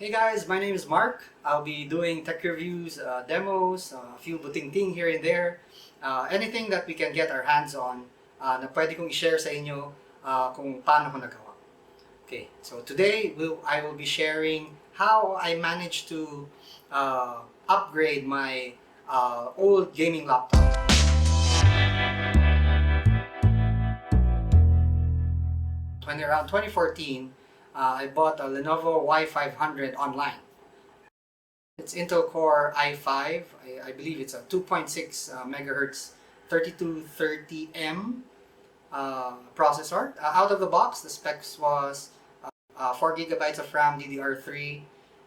Hey guys, my name is Mark. I'll be doing tech reviews, demos, a few buting-ting here and there. Anything that we can get our hands on na pwede kong i-share sa inyo kung paano ko nagawa. Okay, so today I will be sharing how I managed to upgrade my old gaming laptop. Around 2014, I bought a Lenovo Y500 online. It's Intel Core i5. I believe it's a 2.6 megahertz 3230M processor. Out of the box, the specs was 4 gigabytes of RAM DDR3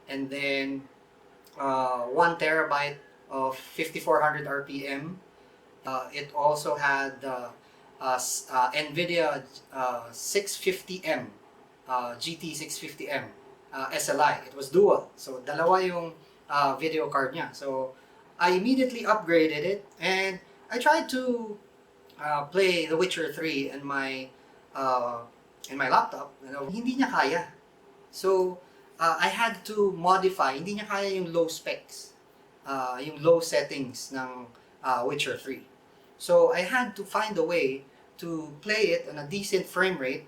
and then 1 terabyte of 5400 RPM. It also had NVIDIA 650M GT650M SLI. It was dual. So dalawa yung video card niya. So I immediately upgraded it and I tried to play The Witcher 3 in my laptop. Hindi niya kaya. So I had to modify. Hindi niya kaya yung low specs, yung low settings ng Witcher 3. So I had to find a way to play it on a decent frame rate.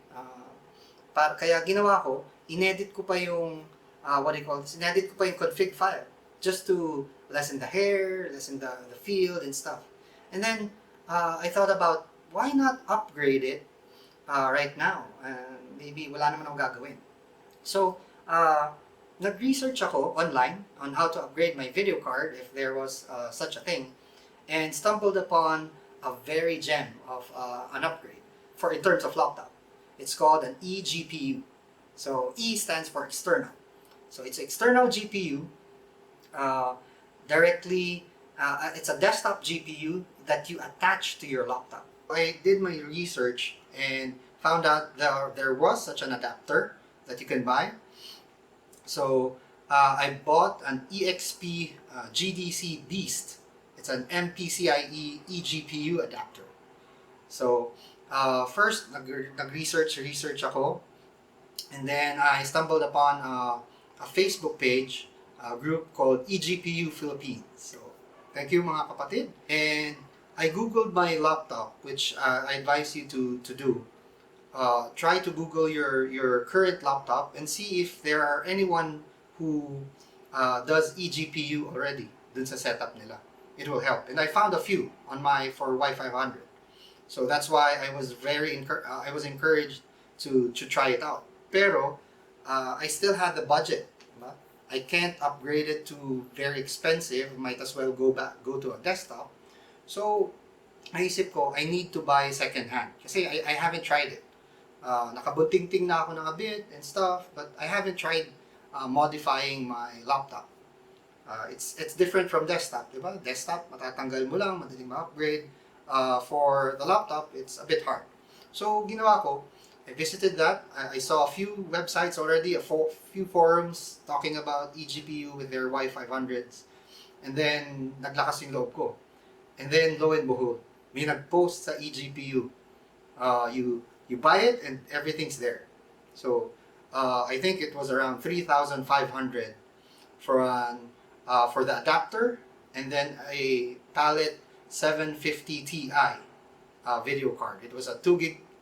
Kaya ginawa ko, inedit ko pa yung inedit ko pa yung config file just to lessen the hair, lessen the feel and stuff. And then I thought about why not upgrade it right now? Maybe wala naman akong gagawin. So nag-research ako online on how to upgrade my video card if there was such a thing, and stumbled upon a very gem of an upgrade in terms of laptop. It's called an eGPU. So E stands for external. So it's external GPU directly. It's a desktop GPU that you attach to your laptop. I did my research and found out that there was such an adapter that you can buy. So I bought an EXP GDC Beast. It's an PCI-E eGPU adapter. So first, nag-research ako, and then I stumbled upon a Facebook page, a group called eGPU Philippines. So thank you mga kapatid. And I googled my laptop, which I advise you to do. Try to Google your current laptop and see if there are anyone who does eGPU already dun sa setup nila. It will help. And I found a few on for Y500. So that's why I was I was encouraged to try it out. Pero I still had the budget. Diba? I can't upgrade it to very expensive. Might as well go to a desktop. So naisip ko, I need to buy second hand. Kasi I haven't tried it. Nakabunting-ting na ako ng a bit and stuff, but I haven't tried modifying my laptop. It's different from desktop, diba? Desktop, matatanggal mo lang, madaling ma-upgrade. For the laptop, it's a bit hard. So, ginawa ko, I visited that. I saw a few websites already, a few forums talking about eGPU with their Y500s. And then, naglakas yung loob ko. And then, lo and behold, may nag-post sa eGPU. You buy it and everything's there. So, I think it was around 3,500 for the adapter, and then a Palit 750 Ti video card. It was a 2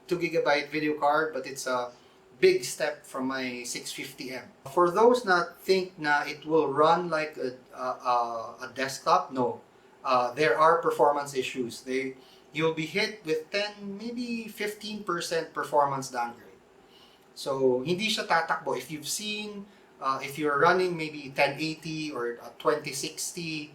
gigabyte video card, but it's a big step from my 650M. For those that think na it will run like a desktop, no. There are performance issues. You'll be hit with 10, maybe 15% performance downgrade. So hindi siya tatakbo. If you've seen, if you're running maybe 1080 or a 2060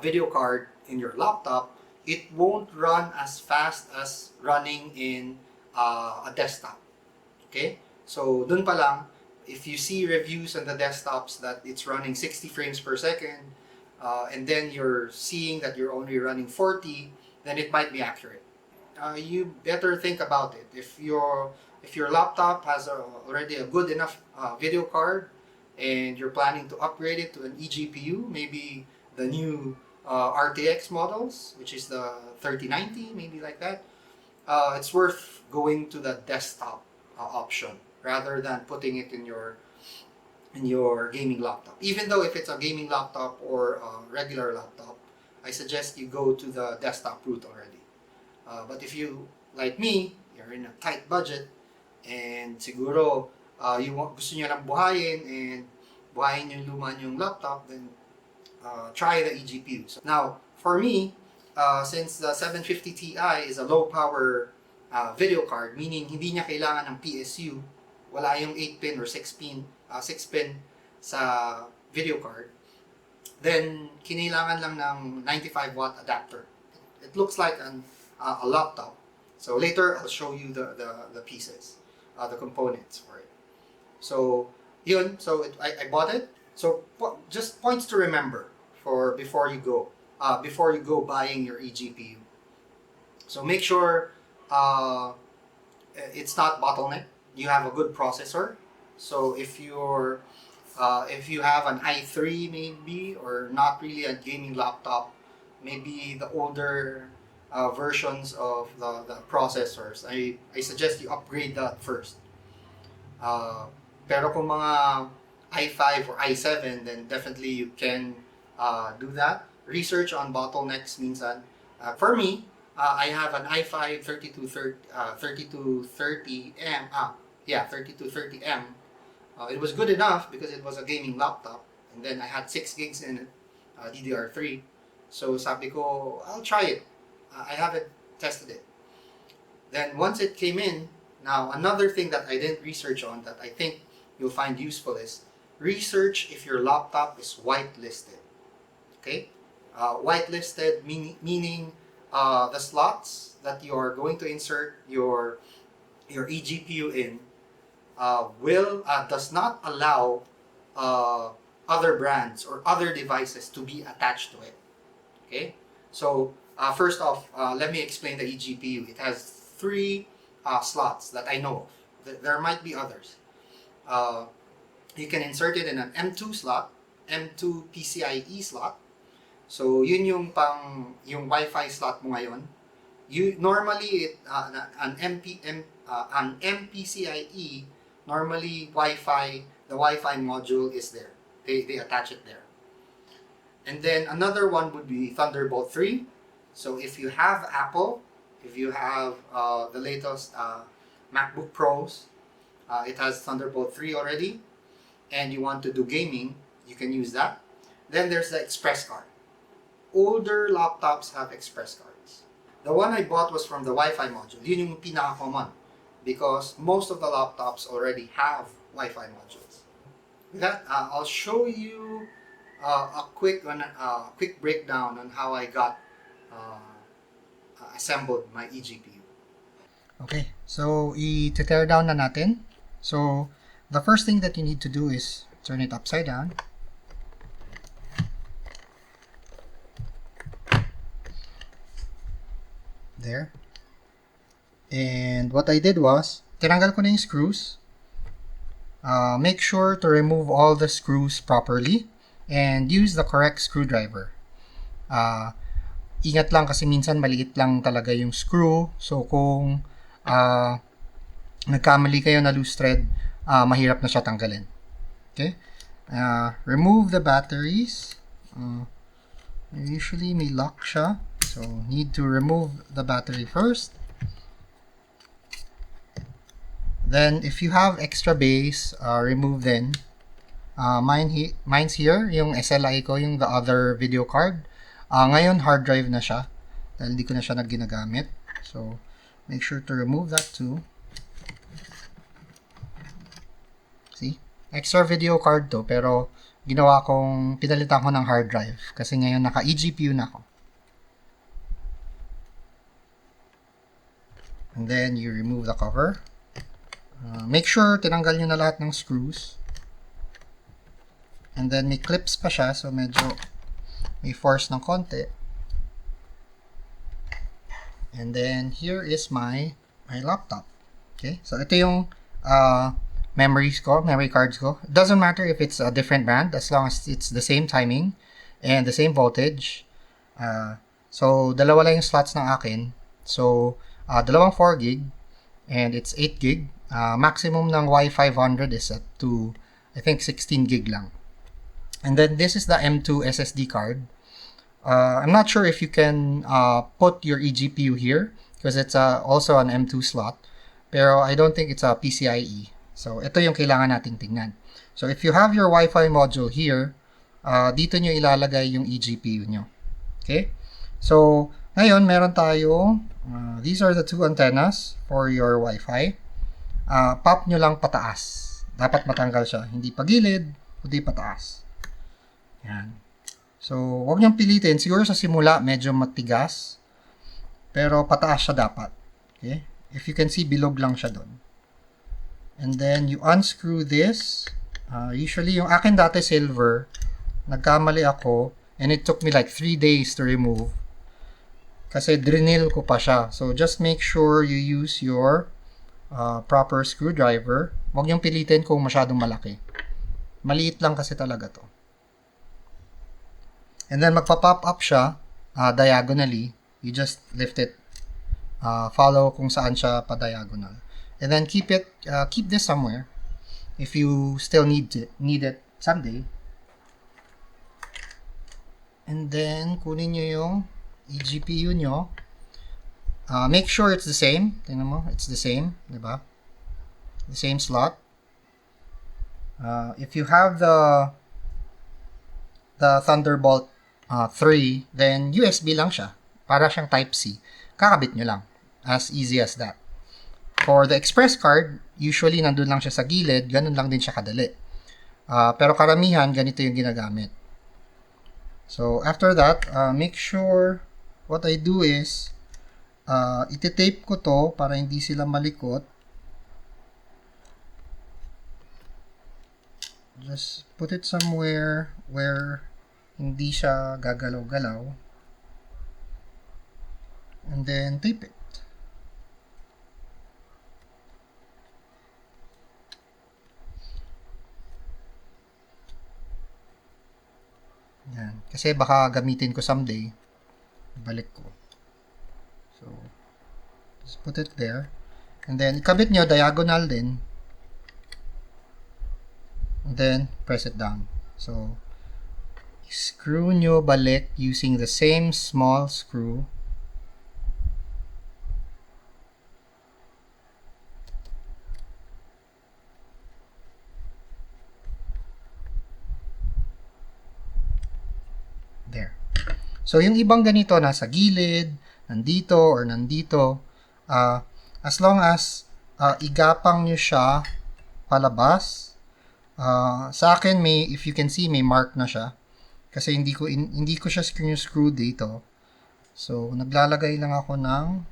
video card in your laptop, it won't run as fast as running in a desktop. Okay? So dun pa lang, if you see reviews on the desktops that it's running 60 frames per second, and then you're seeing that you're only running 40, then it might be accurate. You better think about it. If your laptop has already a good enough video card and you're planning to upgrade it to an eGPU, maybe the new RTX models, which is the 3090, maybe like that, it's worth going to the desktop option rather than putting it in your in your gaming laptop. Even though if it's a gaming laptop or a regular laptop, I suggest you go to the desktop route already. But if you, like me, you're in a tight budget and siguro gusto nyo lang buhayin and buhayin yung luma yung laptop, then try the eGPU. So now, for me, since the 750 Ti is a low power video card, meaning hindi niya kailangan ng PSU, wala yung 8-pin or 6-pin sa video card, then kinailangan lang ng 95 watt adapter. It looks like a laptop. So later I'll show you the pieces, the components for it. So yun, I bought it. So just points to remember for before you go buying your eGPU. So make sure it's not bottleneck. You have a good processor. So if you have an i3 maybe, or not really a gaming laptop, maybe the older versions of the processors, I suggest you upgrade that first. Pero kung mga i5 or i7, then definitely you can do that. Research on bottlenecks minsan. For me, I have an i5 3230M. It was good enough because it was a gaming laptop, and then I had 6 gigs in it, DDR3. So sabi ko, I'll try it. I haven't tested it. Then once it came in, now another thing that I didn't research on that I think you'll find useful is research if your laptop is whitelisted. Okay? Whitelisted meaning the slots that you are going to insert your eGPU in does not allow other brands or other devices to be attached to it. Okay? So first off, let me explain the eGPU. It has 3 slots that I know of. There might be others. You can insert it in an M2 slot, M2 PCI-E slot. So yun yung Wi-Fi slot mo ngayon. Normally an MPCIe, normally the Wi-Fi module is there. They attach it there. And then another one would be Thunderbolt 3. So if you have Apple, if you have the latest MacBook Pros, it has Thunderbolt 3 already, and you want to do gaming, you can use that. Then there's the Express card. Older laptops have Express cards. The one I bought was from the Wi-Fi module. Yun yung pinaka-common because most of the laptops already have Wi-Fi modules. With that, I'll show you a quick breakdown on how I got assembled my eGPU. Okay, so i-tear down na natin. So the first thing that you need to do is turn it upside down. There. And what I did was, tinanggal ko na yung screws. Make sure to remove all the screws properly and use the correct screwdriver. Ingat lang kasi minsan maliit lang talaga yung screw. So kung nagkamali kayo na loose thread, mahirap na siya tanggalin. Okay? Remove the batteries. Usually may lock siya. So need to remove the battery first. Then if you have extra base, remove them. Mine's here, yung SLI ko, yung the other video card. Ngayon hard drive na siya dahil hindi ko na siya ginagamit. So make sure to remove that too. See? Extra video card to, pero pinalitan ko ng hard drive kasi ngayon naka eGPU na ako. And then you remove the cover. Make sure tinanggal nyo na lahat ng screws. And then may clips pa siya, so medyo may force ng konti. And then here is my laptop. Okay, so ito yung memory cards ko. It doesn't matter if it's a different brand as long as it's the same timing and the same voltage. So dalawa lang yung slots ng akin. So dalawang 4 gig and it's 8 gig. Maximum ng Y500 is at I think 16 gig lang. And then this is the M2 SSD card. I'm not sure if you can put your eGPU here because it's also an M2 slot. Pero I don't think it's a PCI-E. So ito yung kailangan nating tingnan. So if you have your Wi-Fi module here, dito nyo ilalagay yung eGPU nyo. Okay? So ngayon meron tayo, these are the two antennas for your Wi-Fi. Pop nyo lang pataas. Dapat matanggal siya. Hindi pagilid, kundi pataas. Yan. So, huwag niyong pilitin. Siguro sa simula, medyo matigas. Pero pataas siya dapat. Okay? If you can see, bilog lang siya doon. And then, you unscrew this. Usually, yung akin dati silver, nagkamali ako, and it took me like 3 days to remove. Kasi drinil ko pa siya. So, just make sure you use your proper screwdriver. Huwag niyong pilitin kung masyadong malaki. Maliit lang kasi talaga to. And then magpa-pop up siya diagonally. You just lift it. Follow kung saan siya pa-diagonal. And then keep this somewhere if you still need it someday. And then kunin niyo yung eGPU nyo. Make sure it's the same. Tingnan mo, it's the same, 'di ba? The same slot. If you have the Thunderbolt 3, then USB lang siya. Para siyang Type-C. Kakabit nyo lang. As easy as that. For the express card, usually nandun lang siya sa gilid, ganun lang din siya kadali. Pero karamihan, ganito yung ginagamit. So, after that, make sure, what I do is, iti-tape ko to para hindi sila malikot. Just put it somewhere where hindi siya gagalaw-galaw. And then tape it. Yan. Kasi baka gamitin ko someday. Balik ko. So, just put it there. And then, ikabit nyo, diagonal din. And then, press it down. So, screw nyo balik using the same small screw. There. So, yung ibang ganito, nasa gilid, nandito, or nandito, as long as igapang nyo siya palabas, sa akin, if you can see, may mark na siya. Kasi hindi ko siya screw dito. So, ilalagay ko lang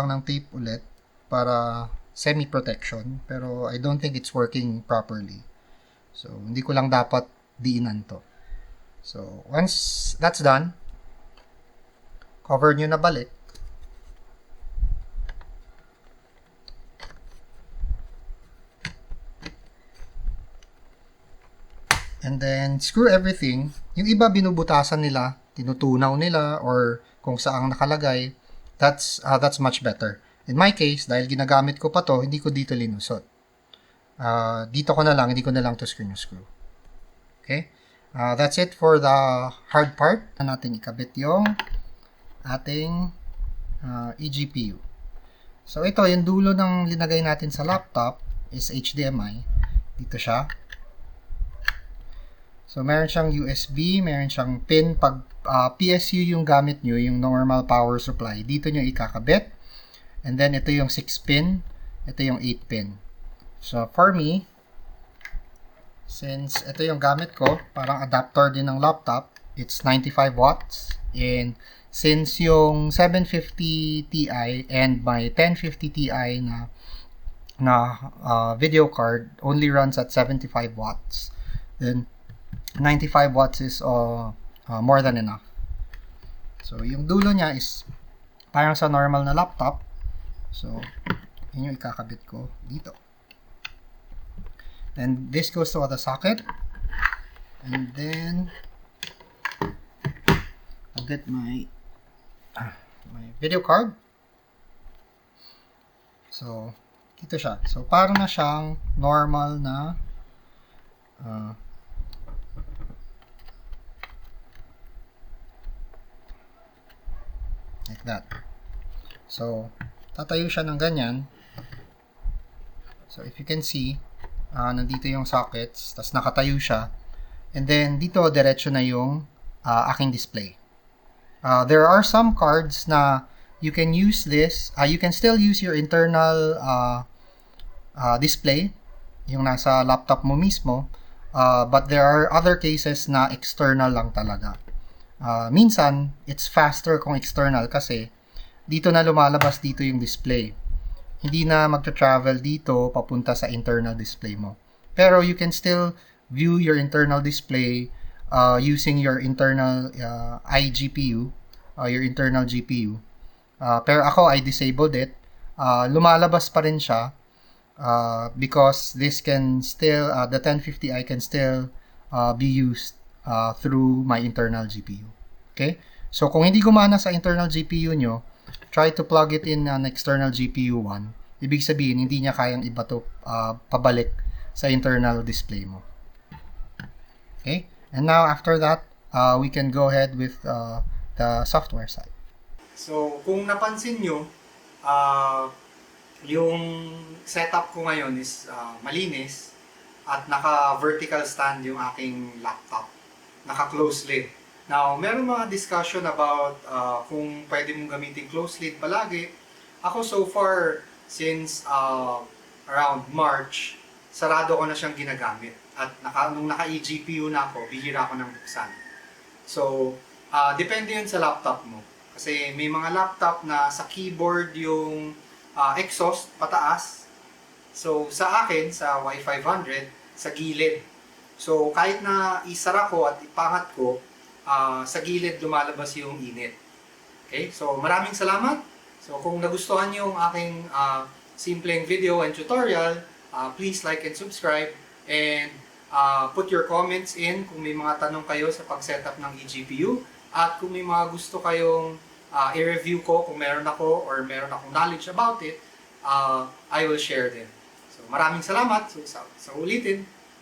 ng tape ulit para semi-protection. Pero I don't think it's working properly. So, hindi ko lang dapat diinan to. So, once that's done, cover nyo na balik. And then, screw everything. Yung iba, binubutasan nila, tinutunaw nila, or kung saang nakalagay. That's much better. In my case, dahil ginagamit ko pa to, hindi ko dito linusot. Dito ko na lang, hindi ko na lang to screw. Okay? That's it for the hard part. Na natin ikabit yung ating eGPU. So, ito, yung dulo ng linagay natin sa laptop is HDMI. Dito siya. So, meron siyang USB, meron siyang pin. Pag PSU yung gamit nyo, yung normal power supply, dito nyo ikakabit. And then, ito yung 6-pin. Ito yung 8-pin. So, for me, since ito yung gamit ko, parang adapter din ng laptop, it's 95 watts. And since yung 750 Ti and my 1050 Ti na video card only runs at 75 watts, then 95 watts is more than enough. So, yung dulo niya is parang sa normal na laptop. So, yun yung ikakabit ko dito. Then, this goes to the socket. And then, I'll get my video card. So, Dito siya. So, para na siyang normal na like that. So, tatayo siya ng ganyan. So, if you can see, nandito yung sockets, tas nakatayo siya. And then, dito, diretso na yung aking display. There are some cards na you can use this, you can still use your internal display, yung nasa laptop mo mismo, but there are other cases na external lang talaga. Minsan, it's faster kung external kasi dito na lumalabas dito yung display. Hindi na magta-travel dito papunta sa internal display mo. Pero you can still view your internal display using your internal iGPU, your internal GPU. Pero ako, I disabled it. Lumalabas pa rin siya because this can still, the 1050i can still be used through my internal GPU. Okay? So, kung hindi gumana sa internal GPU nyo, try to plug it in an external GPU one. Ibig sabihin, hindi niya kayang ibato pabalik sa internal display mo. Okay? And now, after that, we can go ahead with the software side. So, kung napansin nyo, yung setup ko ngayon is malinis at naka-vertical stand yung aking laptop. Naka-close lid. Now, meron mga discussion about kung pwede mong gamitin close lid palagi. Ako so far, since around March, sarado ko na siyang ginagamit. At nung naka-eGPU na ako, bihira ako ng buksan. So, depende yun sa laptop mo. Kasi may mga laptop na sa keyboard yung exhaust pataas. So, sa akin, sa Y500, sa gilid. So, kahit na isara ko at ipangat ko, sa gilid lumalabas yung init. Okay? So, maraming salamat. So, kung nagustuhan niyo yung aking simpleng video and tutorial, please like and subscribe. And put your comments in kung may mga tanong kayo sa pag-setup ng eGPU. At kung may mga gusto kayong i-review ko, kung meron ako or meron akong knowledge about it, I will share them. So, maraming salamat. So, sa ulitin.